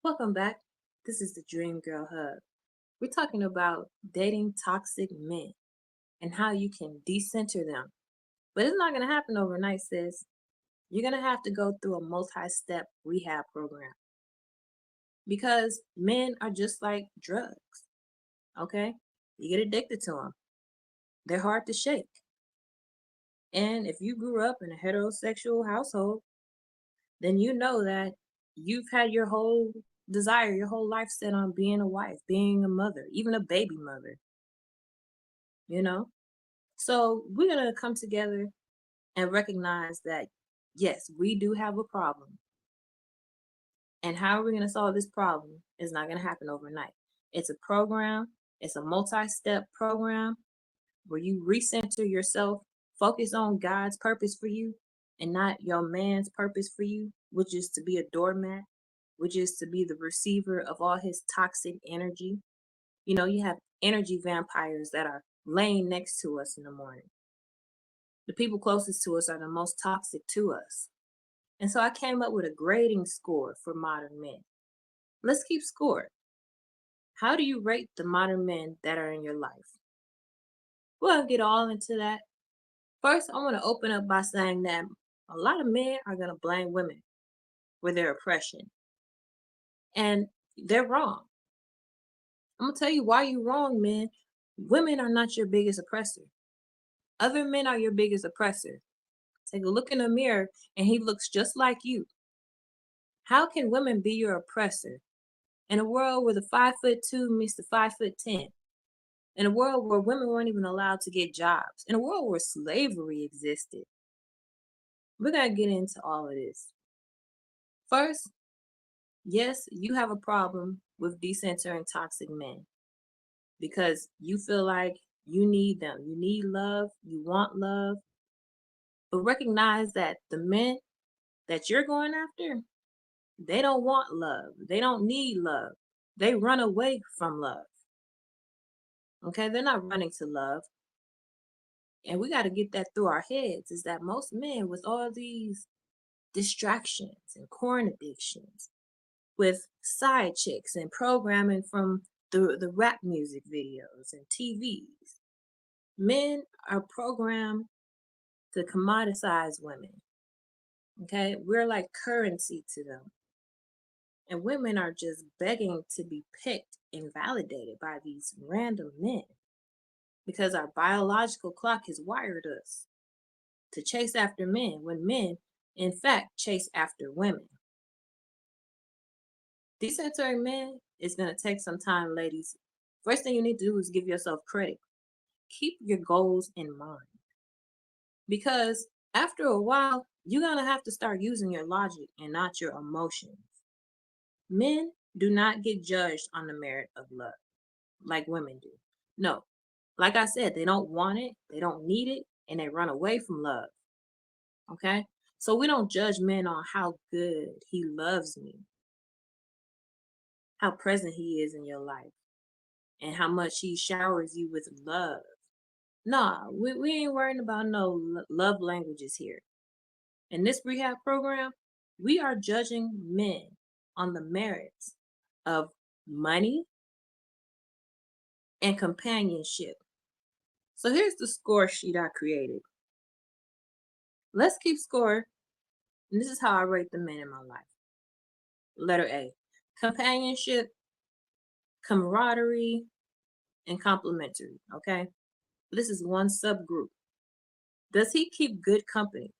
Welcome back. This is the Dream Girl Hub. We're talking about dating toxic men and how you can decenter them. But it's not going to happen overnight, sis. You're going to have to go through a multi step rehab program because men are just like drugs, okay? You get addicted to them, they're hard to shake. And if you grew up in a heterosexual household, then you know that you've had your whole desire, your whole life set on being a wife, being a mother, even a baby mother, you know? So we're going to come together and recognize that, yes, we do have a problem. And how we're going to solve this problem is not going to happen overnight. It's a program, it's a multi step program where you recenter yourself, focus on God's purpose for you and not your man's purpose for you, which is to be a doormat, which is to be the receiver of all his toxic energy. You have energy vampires that are laying next to us in the morning. The people closest to us are the most toxic to us. And so I came up with a grading score for modern men. Let's keep score. How do you rate the modern men that are in your life? We'll get all into that. First, I want to open up by saying that a lot of men are going to blame women for their oppression. And they're wrong. I'm going to tell you why you're wrong, men. Women are not your biggest oppressor. Other men are your biggest oppressor. Take a look in the mirror and he looks just like you. How can women be your oppressor? In a world where the 5'2" meets the 5'10", in a world where women weren't even allowed to get jobs, in a world where slavery existed. We're gonna get into all of this. First, yes, you have a problem with decentering toxic men because you feel like you need them. You need love, you want love, but recognize that the men that you're going after, they don't want love. They don't need love. They run away from love. Okay, they're not running to love. And we got to get that through our heads is that most men, with all these distractions and corn addictions, with side chicks and programming from the rap music videos and TVs, men are programmed to commoditize women. Okay, we're like currency to them. And women are just begging to be picked and validated by these random men because our biological clock has wired us to chase after men when men, in fact, chase after women. Decentering men is going to take some time, ladies. First thing you need to do is give yourself credit. Keep your goals in mind because after a while, you're going to have to start using your logic and not your emotions. Men do not get judged on the merit of love like women do. No, like I said, they don't want it, they don't need it, and they run away from love. Okay? So we don't judge men on how good he loves me, how present he is in your life, and how much he showers you with love. Nah, we ain't worrying about no love languages here. In this rehab program, we are judging men on the merits of money and companionship. So here's the score sheet I created. Let's keep score, and this is how I rate the men in my life. Letter A, companionship, camaraderie, and complementary, okay? This is one subgroup. Does he keep good company?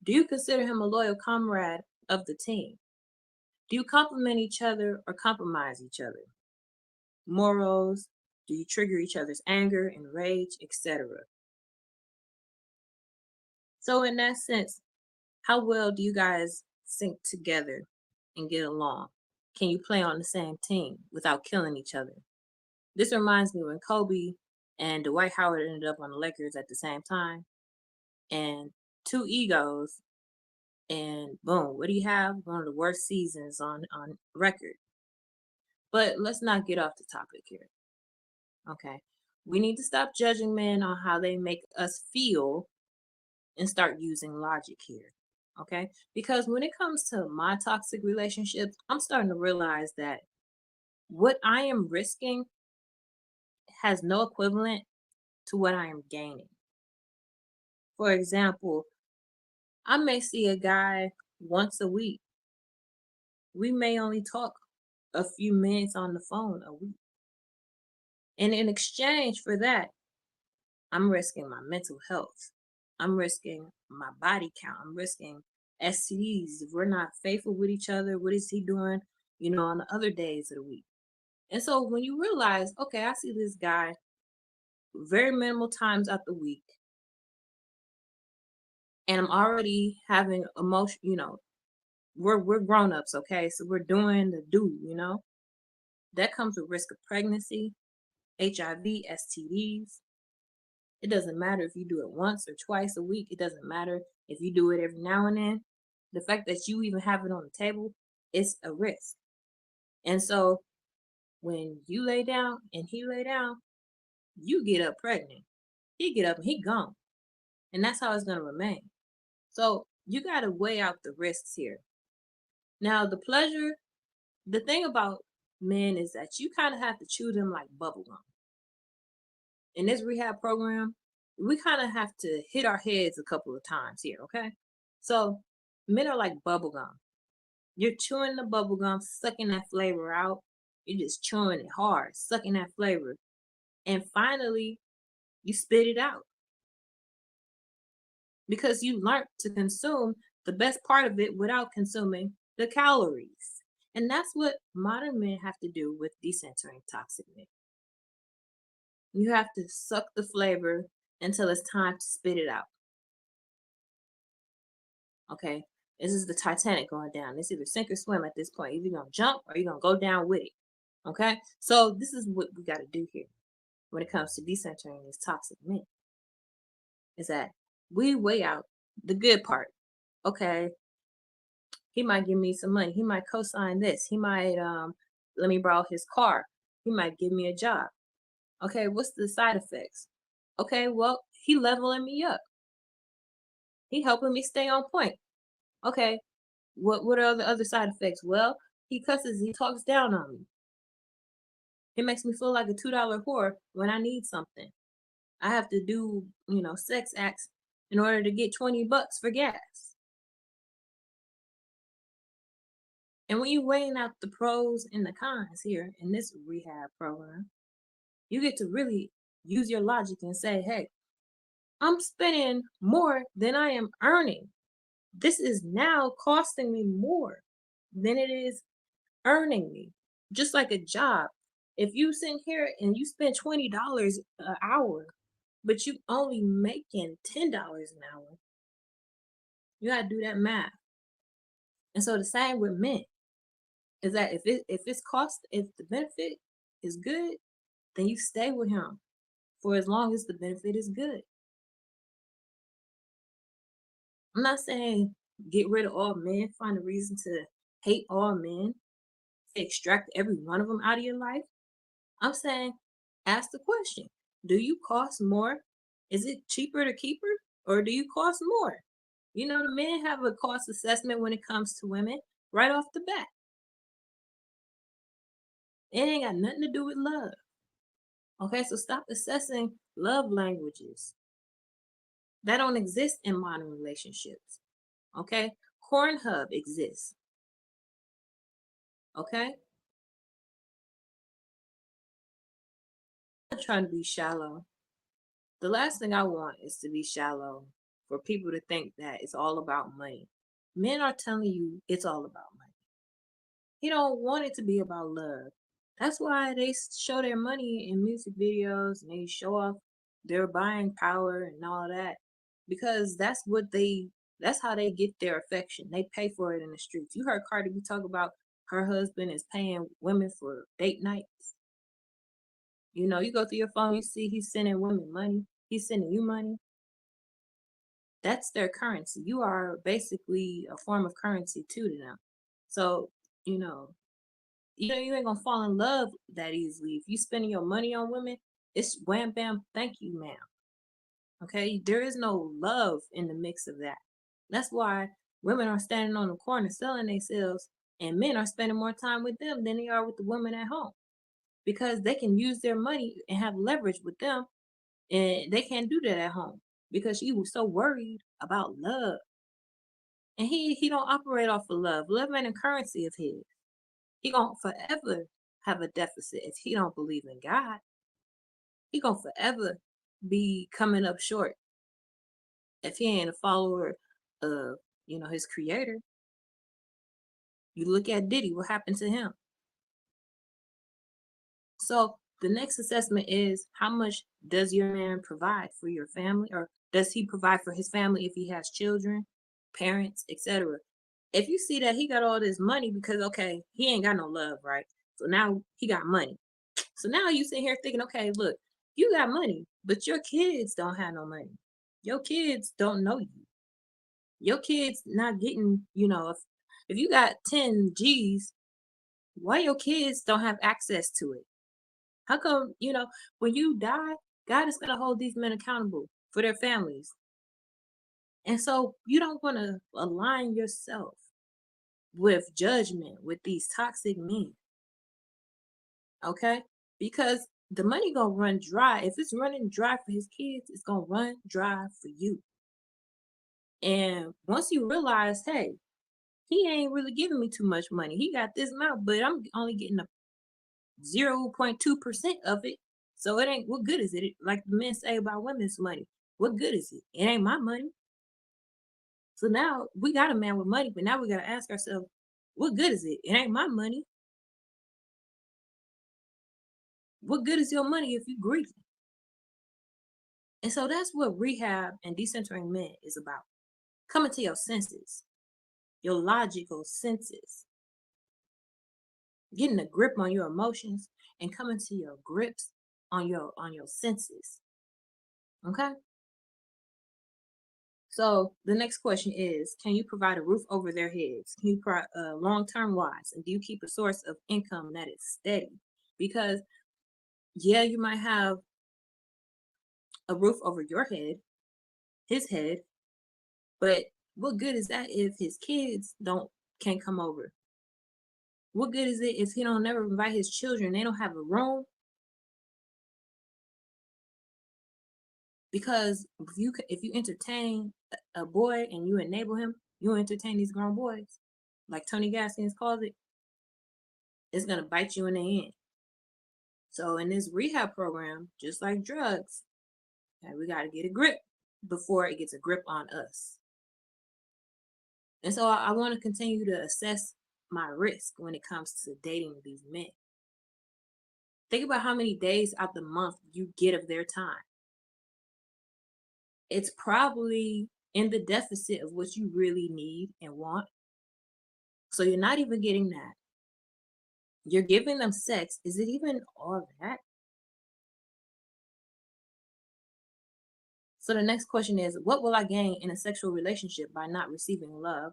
Do you consider him a loyal comrade of the team? Do you complement each other or compromise each other? Morals, do you trigger each other's anger and rage, etc.? So in that sense, how well do you guys sync together and get along? Can you play on the same team without killing each other? This reminds me when Kobe and Dwight Howard ended up on the Lakers at the same time, and two egos, and boom, what do you have? One of the worst seasons on record. But let's not get off the topic here. Okay. We need to stop judging men on how they make us feel and start using logic here. Okay? Because when it comes to my toxic relationships, I'm starting to realize that what I am risking has no equivalent to what I am gaining. For example, I may see a guy once a week. We may only talk a few minutes on the phone a week. And in exchange for that, I'm risking my mental health. I'm risking my body count. I'm risking STDs. If we're not faithful with each other, what is he doing, on the other days of the week? And so when you realize, okay, I see this guy very minimal times out the week, and I'm already having emotion, we're grown ups, okay? So we're doing the do. That comes with risk of pregnancy, HIV, STDs. It doesn't matter if you do it once or twice a week. It doesn't matter if you do it every now and then. The fact that you even have it on the table is a risk. And so when you lay down and he lay down, you get up pregnant. He get up and he gone. And that's how it's going to remain. So you got to weigh out the risks here. Now, the thing about men is that you kind of have to chew them like bubblegum. In this rehab program, we kind of have to hit our heads a couple of times here, okay? So men are like bubblegum. You're chewing the bubblegum, sucking that flavor out. You're just chewing it hard, sucking that flavor. And finally, you spit it out because you learned to consume the best part of it without consuming the calories. And that's what modern men have to do with decentering toxic men. You have to suck the flavor until it's time to spit it out. Okay? This is the Titanic going down. It's either sink or swim at this point. Either you're going to jump or you're going to go down with it. Okay? So this is what we got to do here when it comes to decentering these toxic men. Is that we weigh out the good part. Okay, he might give me some money. He might co-sign this. He might let me borrow his car. He might give me a job. Okay, what's the side effects? Okay, well, he leveling me up. He helping me stay on point. Okay, what are the other side effects? Well, he cusses, he talks down on me. He makes me feel like a $2 whore when I need something. I have to do, sex acts in order to get 20 bucks for gas. And when you're weighing out the pros and the cons here in this rehab program, you get to really use your logic and say, hey, I'm spending more than I am earning. This is now costing me more than it is earning me. Just like a job. If you sit here and you spend $20 an hour, but you only making $10 an hour, you gotta do that math. And so the same with men is that if the benefit is good, then you stay with him for as long as the benefit is good. I'm not saying get rid of all men, find a reason to hate all men, extract every one of them out of your life. I'm saying ask the question, do you cost more? Is it cheaper to keep her or do you cost more? The men have a cost assessment when it comes to women right off the bat. It ain't got nothing to do with love. Okay, so stop assessing love languages. That don't exist in modern relationships. Okay? Cornhub exists. Okay? I'm not trying to be shallow. The last thing I want is to be shallow for people to think that it's all about money. Men are telling you it's all about money. He don't want it to be about love. That's why they show their money in music videos and they show off their buying power and all that. Because that's how they get their affection. They pay for it in the streets. You heard Cardi B talk about her husband is paying women for date nights. You go through your phone, you see he's sending women money. He's sending you money. That's their currency. You are basically a form of currency too to them. So, you know, you ain't gonna fall in love that easily. If you spending your money on women, it's wham bam, thank you, ma'am. Okay, there is no love in the mix of that. That's why Women are standing on the corner selling themselves, and men are spending more time with them than they are with the women at home because they can use their money and have leverage with them, and they can't do that at home because she was so worried about love. And he don't operate off of love. Love ain't a currency of his. He gonna forever have a deficit if he don't believe in God. He gonna forever be coming up short if he ain't a follower of, his creator. You look at Diddy, what happened to him? So the next assessment is, how much does your man provide for your family, or does he provide for his family if he has children, parents, etc.? If you see that he got all this money because, okay, he ain't got no love, right? So now he got money. So now you sit here thinking, okay, look, you got money, but your kids don't have no money. Your kids don't know you. Your kids not getting, if you got 10 G's, why your kids don't have access to it? How come, when you die, God is going to hold these men accountable for their families. And so you don't want to align yourself with judgment with these toxic men. Okay? Because the money gonna run dry. If it's running dry for his kids, it's gonna run dry for you. And once you realize, hey, he ain't really giving me too much money. He got this amount, but I'm only getting a 0.2% of it. So it ain't, what good is it? Like the men say about women's money. What good is it? It ain't my money. So now we got a man with money, but now we gotta ask ourselves, what good is it? It ain't my money. What good is your money if you greedy? And so that's what rehab and decentering men is about. Coming to your senses, your logical senses, getting a grip on your emotions and coming to your grips on your senses. Okay? So the next question is, can you provide a roof over their heads? Can you provide long-term wise? And do you keep a source of income that is steady? Because yeah, you might have a roof over your head, his head, but what good is that if his kids can't come over? What good is it if he don't never invite his children? They don't have a room. Because if you entertain a boy and you enable him, you entertain these grown boys, like Tony Gaskins calls it. It's gonna bite you in the end. So in this rehab program, just like drugs, we got to get a grip before it gets a grip on us. And so I want to continue to assess my risk when it comes to dating these men. Think about how many days out the month you get of their time. It's probably in the deficit of what you really need and want. So you're not even getting that. You're giving them sex. Is it even all that? So the next question is, what will I gain in a sexual relationship by not receiving love,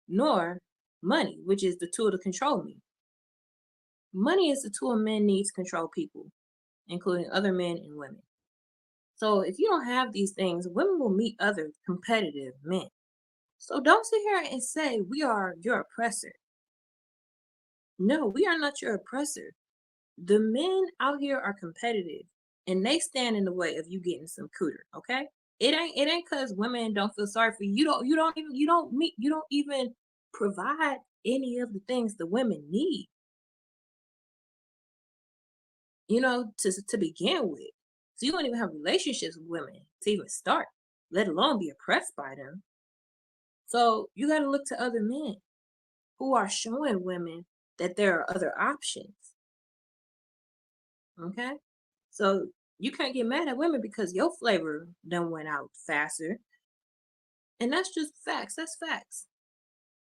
nor money, which is the tool to control me? Money is the tool men need to control people, including other men and women. So if you don't have these things, women will meet other competitive men. So don't sit here and say we are your oppressor. No, we are not your oppressor. The men out here are competitive and they stand in the way of you getting some cooter, okay? It ain't cause women don't feel sorry for you. You don't even provide any of the things the women need, to begin with. So you don't even have relationships with women to even start, let alone be oppressed by them. So you gotta look to other men who are showing women that there are other options. Okay? So you can't get mad at women because your flavor done went out faster. And that's just facts. That's facts.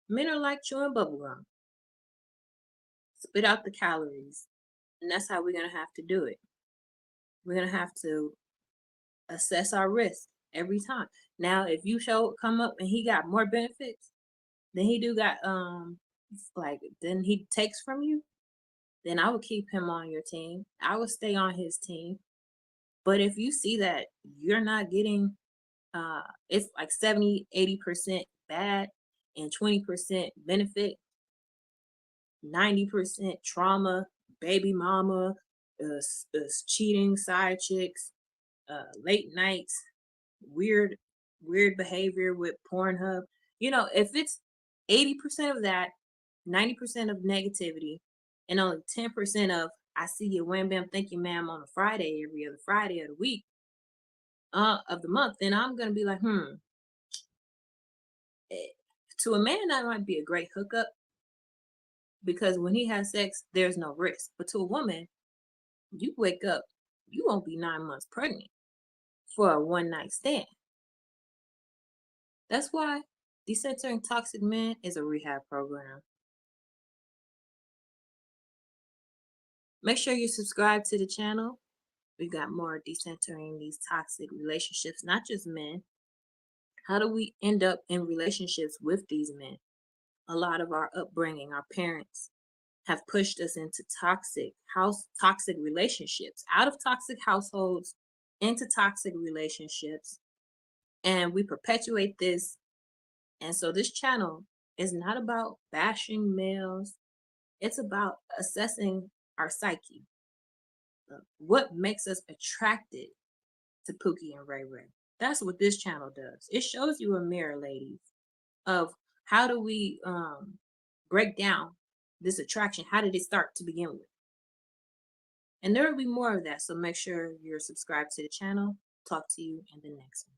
Men are like chewing bubblegum. Spit out the calories. And that's how we're gonna have to do it. We're gonna have to assess our risk every time. Now, if you come up and he got more benefits than he do got then he takes from you, then I would keep him on your team. I would stay on his team. But if you see that you're not getting it's like 70, 80% bad and 20% benefit, 90% trauma, baby mama, cheating, side chicks, late nights, weird, weird behavior with Pornhub. If it's 80% of that, 90% of negativity, and only 10% of I see you wham bam thank you ma'am on a Friday, every other Friday of the week, of the month, then I'm gonna be like, eh, to a man that might be a great hookup because when he has sex, there's no risk. But to a woman, you wake up, you won't be 9 months pregnant for a one night stand. That's why Decentering Toxic Men is a rehab program. Make sure you subscribe to the channel. We got more decentering these toxic relationships, not just men. How do we end up in relationships with these men? A lot of our upbringing, our parents have pushed us into toxic relationships, out of toxic households into toxic relationships, and we perpetuate this. And so this channel is not about bashing males. It's about assessing our psyche. What makes us attracted to Pookie and Ray Ray? That's what this channel does. It shows you a mirror, ladies, of how do we break down this attraction? How did it start to begin with? And there will be more of that. So make sure you're subscribed to the channel. Talk to you in the next one.